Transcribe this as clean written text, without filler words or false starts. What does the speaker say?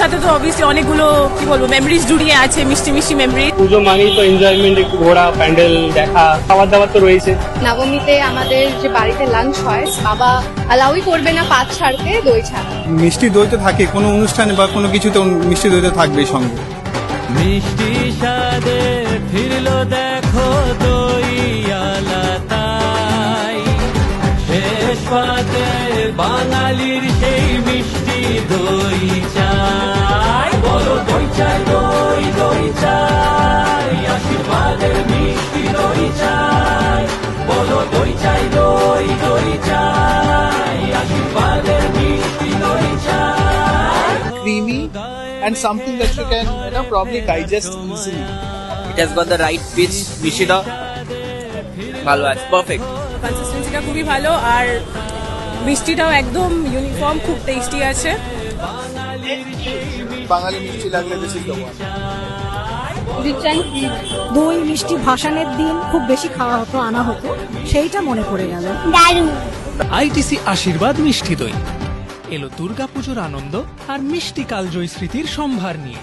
সাথে তো অবভিয়াসলি অনেকগুলো কি বলবো মেমোরিজ জুড়িয়ে আছে, মিষ্টি মিষ্টি মেমোরি। পুজো মানেই তো এনজয়মেন্ট, একটু ঘোরা, প্যান্ডেল দেখা, খাবার দাবার তো রয়েছে। নবমীতে আমাদের যে বাড়িতে লাঞ্চ হয়, বাবা অ্যালাউই করবে না পাত ছাড়তে দই ছাড়া। মিষ্টি দই তো থাকে, কোনো অনুষ্ঠানে বা কোনো কিছুতে মিষ্টি দই তো থাকবেই সঙ্গে। মিষ্টি স্বাদে ফিরলো দেখো দইয়ালা তাই, শেষ পাতে বাঙালির সেই মিষ্টি দই চাই। বলো দই চাই, দই দই চাই, আশীর্বাদের মিষ্টি দই চাই। বলো দই চাই, দই দই চাই, আশীর্বাদের মিষ্টি দই চাই। Creamy and something that you can probably digest easily. It has got the right pitch. মিষ্টিটা ভালো আছে, পারফেক্ট। কনসিস্টেন্সিটা খুবই ভালো, আর মিষ্টিটাও একদম ইউনিফর্ম, খুব টেস্টি আছে। বাঙালি মিষ্টি লাগলে this is the one. দই মিষ্টি ভাসানের দিন খুব বেশি খাওয়া হতো, আনা হতো, সেইটা মনে পড়ে গেল। আইটিসি আশীর্বাদ মিষ্টি দই এলো দুর্গাপুজোর আনন্দ আর মিষ্টি কালজয়ী স্মৃতির সম্ভার নিয়ে।